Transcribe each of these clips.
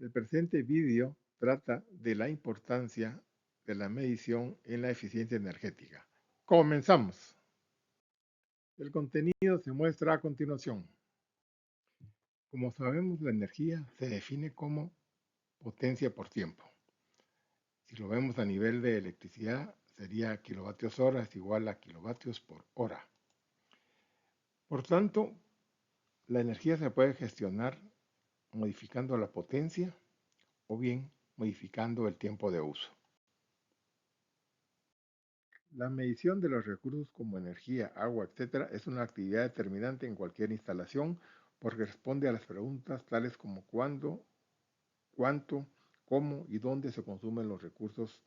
El presente vídeo trata de la importancia de la medición en la eficiencia energética. Comenzamos. El contenido se muestra a continuación. Como sabemos, la energía se define como potencia por tiempo. Si lo vemos a nivel de electricidad, sería kilovatios hora es igual a kilovatios por hora. Por tanto, la energía se puede gestionar modificando la potencia o bien modificando el tiempo de uso. La medición de los recursos como energía, agua, etc. es una actividad determinante en cualquier instalación porque responde a las preguntas tales como cuándo, cuánto, cómo y dónde se consumen los recursos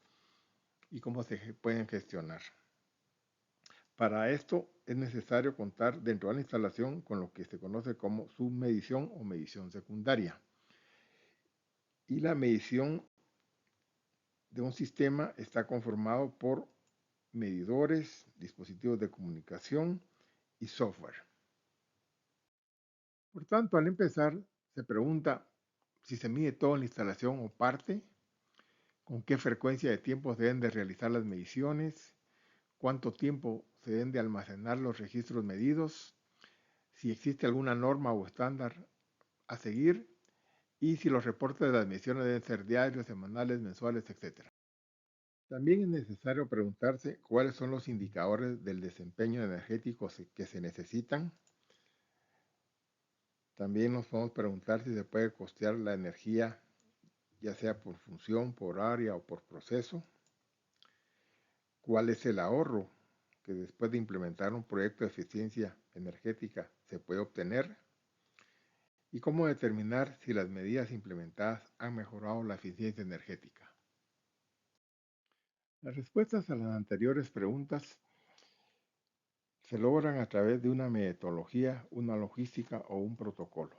y cómo se pueden gestionar. Para esto es necesario contar dentro de la instalación con lo que se conoce como submedición o medición secundaria. Y la medición de un sistema está conformado por medidores, dispositivos de comunicación y software. Por tanto, al empezar, se pregunta si se mide toda la instalación o parte, con qué frecuencia de tiempo se deben de realizar las mediciones, cuánto tiempo se deben de almacenar los registros medidos, si existe alguna norma o estándar a seguir y si los reportes de las mediciones deben ser diarios, semanales, mensuales, etc. También es necesario preguntarse cuáles son los indicadores del desempeño energético que se necesitan. También nos podemos preguntar si se puede costear la energía, ya sea por función, por área o por proceso. ¿Cuál es el ahorro que después de implementar un proyecto de eficiencia energética se puede obtener? ¿Y cómo determinar si las medidas implementadas han mejorado la eficiencia energética? Las respuestas a las anteriores preguntas se logran a través de una metodología, una logística o un protocolo.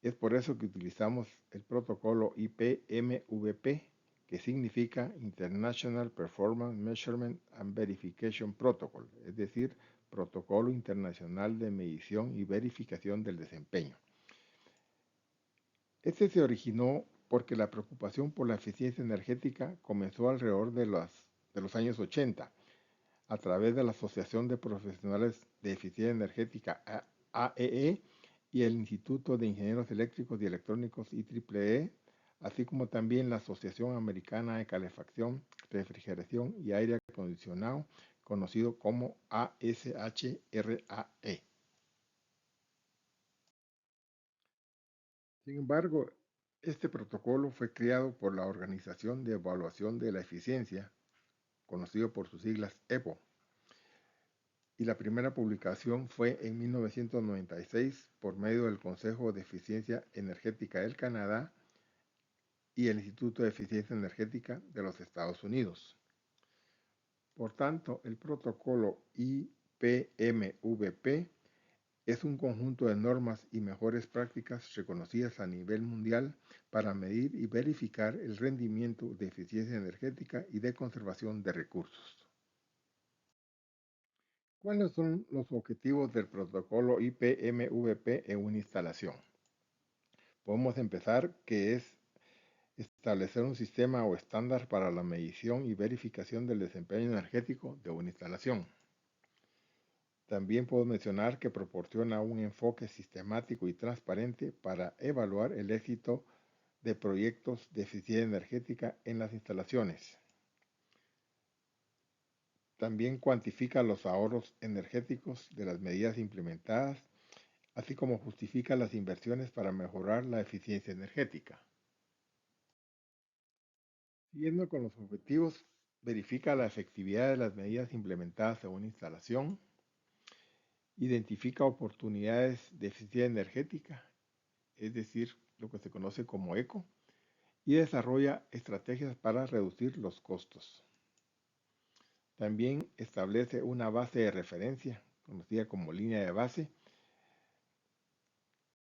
Es por eso que utilizamos el protocolo IPMVP, que significa International Performance Measurement and Verification Protocol, es decir, Protocolo Internacional de Medición y Verificación del Desempeño. Este se originó porque la preocupación por la eficiencia energética comenzó alrededor de los años 80, a través de la Asociación de Profesionales de Eficiencia Energética AEE y el Instituto de Ingenieros Eléctricos y Electrónicos IEEE, así como también la Asociación Americana de Calefacción, Refrigeración y Aire Acondicionado, conocido como ASHRAE. Sin embargo, este protocolo fue creado por la Organización de Evaluación de la Eficiencia, conocido por sus siglas EPO, y la primera publicación fue en 1996 por medio del Consejo de Eficiencia Energética del Canadá y el Instituto de Eficiencia Energética de los Estados Unidos. Por tanto, el protocolo IPMVP es un conjunto de normas y mejores prácticas reconocidas a nivel mundial para medir y verificar el rendimiento de eficiencia energética y de conservación de recursos. ¿Cuáles son los objetivos del protocolo IPMVP en una instalación? Podemos empezar que es establecer un sistema o estándar para la medición y verificación del desempeño energético de una instalación. También puedo mencionar que proporciona un enfoque sistemático y transparente para evaluar el éxito de proyectos de eficiencia energética en las instalaciones. También cuantifica los ahorros energéticos de las medidas implementadas, así como justifica las inversiones para mejorar la eficiencia energética. Siguiendo con los objetivos, verifica la efectividad de las medidas implementadas en una instalación, identifica oportunidades de eficiencia energética, es decir, lo que se conoce como ECO, y desarrolla estrategias para reducir los costos. También establece una base de referencia, conocida como línea de base,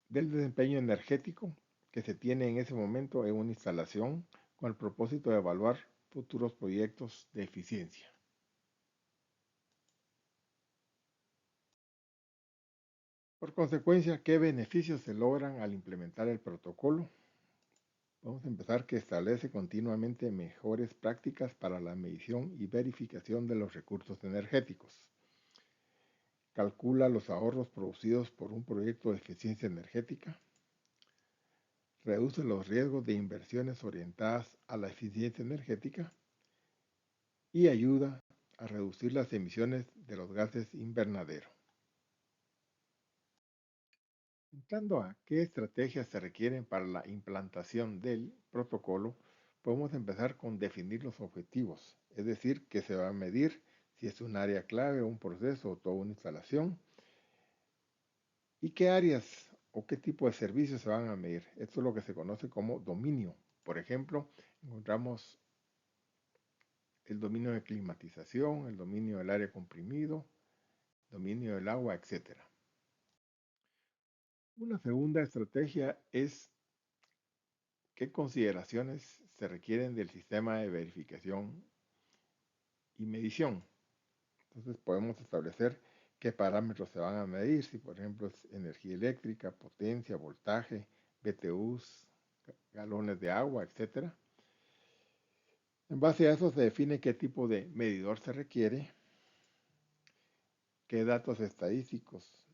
del desempeño energético que se tiene en ese momento en una instalación con el propósito de evaluar futuros proyectos de eficiencia. Por consecuencia, ¿qué beneficios se logran al implementar el protocolo? Vamos a empezar que establece continuamente mejores prácticas para la medición y verificación de los recursos energéticos. Calcula los ahorros producidos por un proyecto de eficiencia energética. Reduce los riesgos de inversiones orientadas a la eficiencia energética y ayuda a reducir las emisiones de los gases invernadero. Entrando a qué estrategias se requieren para la implantación del protocolo, podemos empezar con definir los objetivos, es decir, qué se va a medir, si es un área clave, un proceso o toda una instalación, y qué áreas o qué tipo de servicios se van a medir. Esto es lo que se conoce como dominio. Por ejemplo, encontramos el dominio de climatización, el dominio del aire comprimido, dominio del agua, etc. Una segunda estrategia es qué consideraciones se requieren del sistema de verificación y medición. Entonces podemos establecer qué parámetros se van a medir, si por ejemplo es energía eléctrica, potencia, voltaje, BTUs, galones de agua, etc. En base a eso se define qué tipo de medidor se requiere, qué datos estadísticos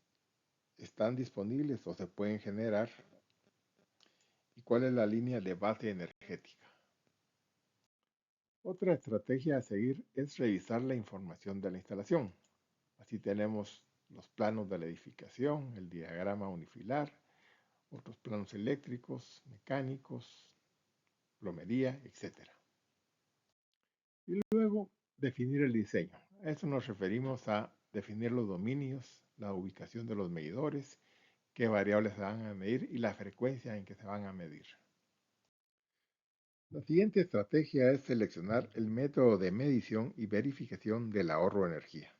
están disponibles o se pueden generar y cuál es la línea de base energética. Otra estrategia a seguir es revisar la información de la instalación. Así tenemos los planos de la edificación, el diagrama unifilar, otros planos eléctricos, mecánicos, plomería, etc. Y luego definir el diseño. A eso nos referimos a definir los dominios, la ubicación de los medidores, qué variables se van a medir y la frecuencia en que se van a medir. La siguiente estrategia es seleccionar el método de medición y verificación del ahorro de energía.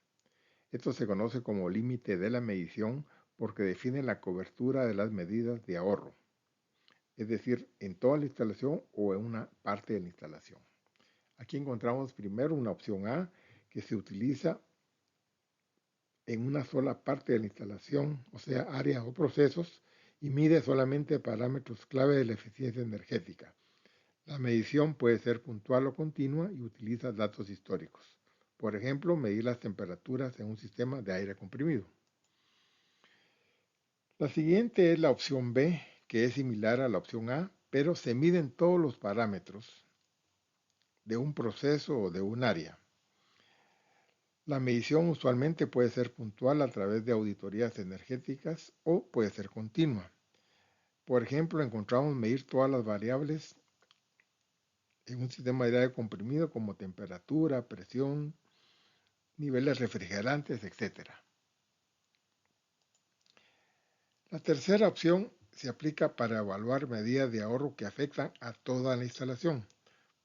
Esto se conoce como límite de la medición porque define la cobertura de las medidas de ahorro, es decir, en toda la instalación o en una parte de la instalación. Aquí encontramos primero una opción A que se utiliza en una sola parte de la instalación, o sea, áreas o procesos, y mide solamente parámetros clave de la eficiencia energética. La medición puede ser puntual o continua y utiliza datos históricos. Por ejemplo, medir las temperaturas en un sistema de aire comprimido. La siguiente es la opción B, que es similar a la opción A, pero se miden todos los parámetros de un proceso o de un área. La medición usualmente puede ser puntual a través de auditorías energéticas o puede ser continua. Por ejemplo, encontramos medir todas las variables en un sistema de aire comprimido como temperatura, presión, niveles refrigerantes, etc. La tercera opción se aplica para evaluar medidas de ahorro que afectan a toda la instalación.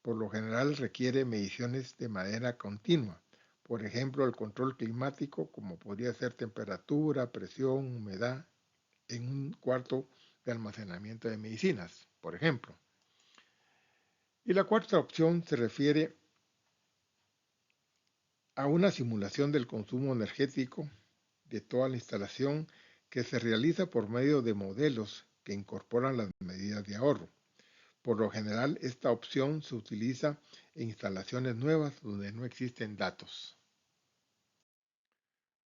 Por lo general requiere mediciones de manera continua. Por ejemplo, el control climático, como podría ser temperatura, presión, humedad, en un cuarto de almacenamiento de medicinas, por ejemplo. Y la cuarta opción se refiere a una simulación del consumo energético de toda la instalación que se realiza por medio de modelos que incorporan las medidas de ahorro. Por lo general, esta opción se utiliza en instalaciones nuevas donde no existen datos.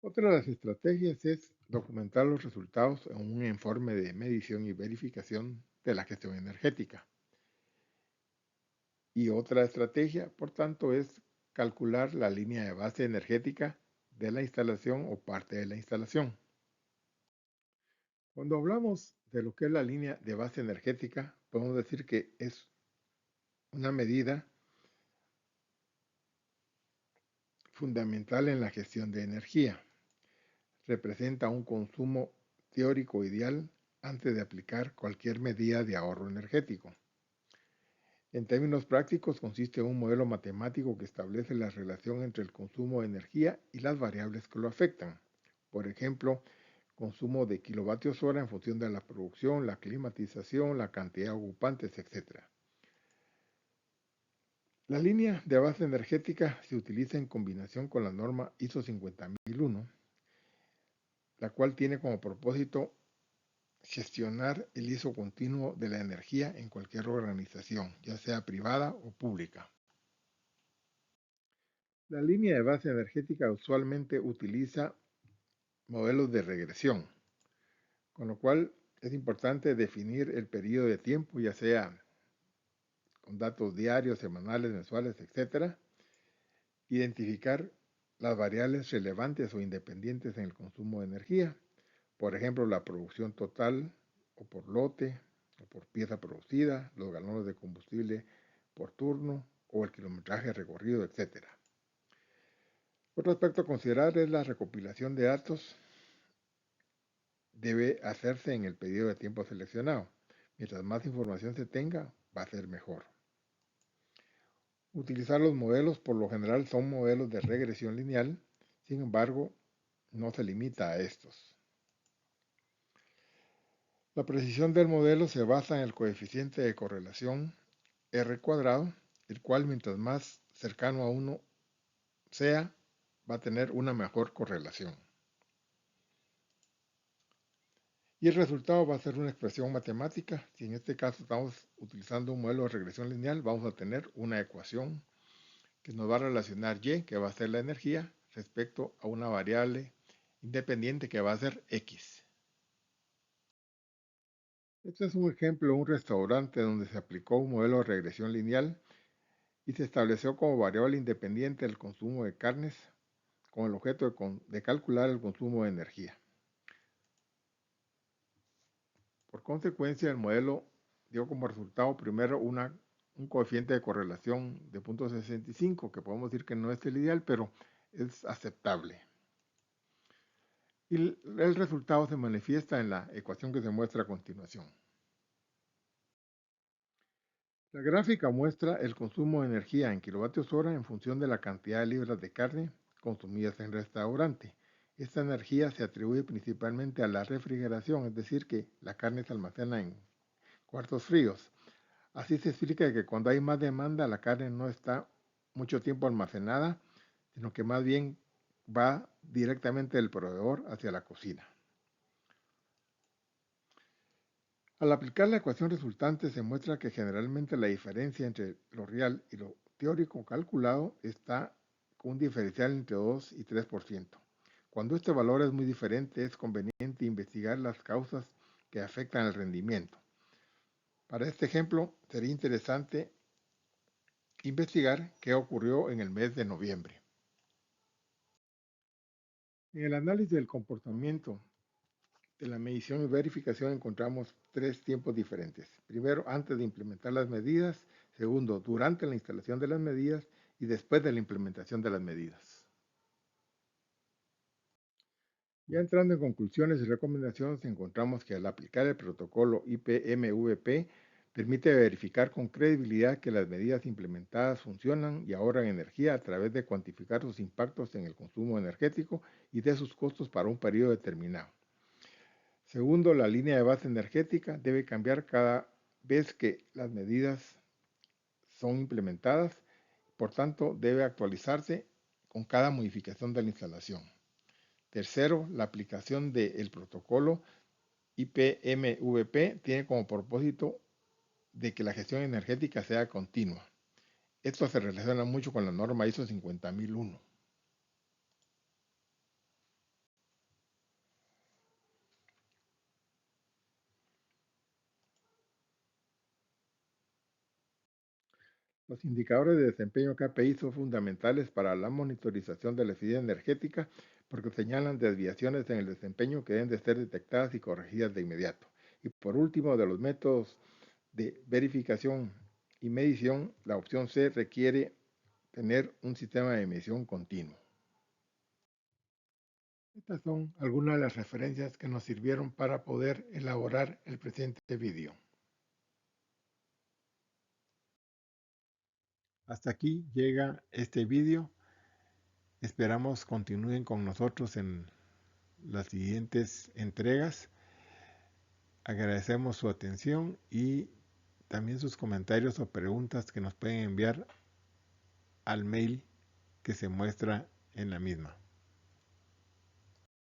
Otra de las estrategias es documentar los resultados en un informe de medición y verificación de la gestión energética. Y otra estrategia, por tanto, es calcular la línea de base energética de la instalación o parte de la instalación. Cuando hablamos de lo que es la línea de base energética, podemos decir que es una medida fundamental en la gestión de energía. Representa un consumo teórico ideal antes de aplicar cualquier medida de ahorro energético. En términos prácticos, consiste en un modelo matemático que establece la relación entre el consumo de energía y las variables que lo afectan. Por ejemplo, consumo de kilovatios hora en función de la producción, la climatización, la cantidad de ocupantes, etc. La línea de base energética se utiliza en combinación con la norma ISO 50001, la cual tiene como propósito gestionar el uso continuo de la energía en cualquier organización, ya sea privada o pública. La línea de base energética usualmente utiliza modelos de regresión, con lo cual es importante definir el periodo de tiempo, ya sea con datos diarios, semanales, mensuales, etc. Identificar las variables relevantes o independientes en el consumo de energía, por ejemplo, la producción total o por lote o por pieza producida, los galones de combustible por turno o el kilometraje recorrido, etc. Otro aspecto a considerar es la recopilación de datos. Debe hacerse en el periodo de tiempo seleccionado. Mientras más información se tenga, va a ser mejor. Utilizar los modelos por lo general son modelos de regresión lineal, sin embargo, no se limita a estos. La precisión del modelo se basa en el coeficiente de correlación R cuadrado, el cual mientras más cercano a 1 sea, va a tener una mejor correlación. Y el resultado va a ser una expresión matemática. Si en este caso estamos utilizando un modelo de regresión lineal, vamos a tener una ecuación que nos va a relacionar Y, que va a ser la energía, respecto a una variable independiente que va a ser X. Este es un ejemplo de un restaurante donde se aplicó un modelo de regresión lineal y se estableció como variable independiente el consumo de carnes con el objeto de calcular el consumo de energía. Por consecuencia, el modelo dio como resultado primero un coeficiente de correlación de 0.65, que podemos decir que no es el ideal, pero es aceptable. Y el resultado se manifiesta en la ecuación que se muestra a continuación. La gráfica muestra el consumo de energía en kilovatios hora en función de la cantidad de libras de carne consumidas en el restaurante. Esta energía se atribuye principalmente a la refrigeración, es decir, que la carne se almacena en cuartos fríos. Así se explica que cuando hay más demanda, la carne no está mucho tiempo almacenada, sino que más bien va directamente del proveedor hacia la cocina. Al aplicar la ecuación resultante se muestra que generalmente la diferencia entre lo real y lo teórico calculado está con un diferencial entre 2 y 3%. Cuando este valor es muy diferente, es conveniente investigar las causas que afectan el rendimiento. Para este ejemplo, sería interesante investigar qué ocurrió en el mes de noviembre. En el análisis del comportamiento de la medición y verificación encontramos tres tiempos diferentes. Primero, antes de implementar las medidas. Segundo, durante la instalación de las medidas. Y después de la implementación de las medidas. Ya entrando en conclusiones y recomendaciones, encontramos que al aplicar el protocolo IPMVP permite verificar con credibilidad que las medidas implementadas funcionan y ahorran energía a través de cuantificar sus impactos en el consumo energético y de sus costos para un periodo determinado. Segundo, la línea de base energética debe cambiar cada vez que las medidas son implementadas, por tanto debe actualizarse con cada modificación de la instalación. Tercero, la aplicación del protocolo IPMVP tiene como propósito de que la gestión energética sea continua. Esto se relaciona mucho con la norma ISO 50001. Los indicadores de desempeño KPI son fundamentales para la monitorización de la eficiencia energética porque señalan desviaciones en el desempeño que deben de ser detectadas y corregidas de inmediato. Y por último, de los métodos de verificación y medición, la opción C requiere tener un sistema de medición continuo. Estas son algunas de las referencias que nos sirvieron para poder elaborar el presente vídeo. Hasta aquí llega este vídeo. Esperamos continúen con nosotros en las siguientes entregas. Agradecemos su atención y también sus comentarios o preguntas que nos pueden enviar al mail que se muestra en la misma.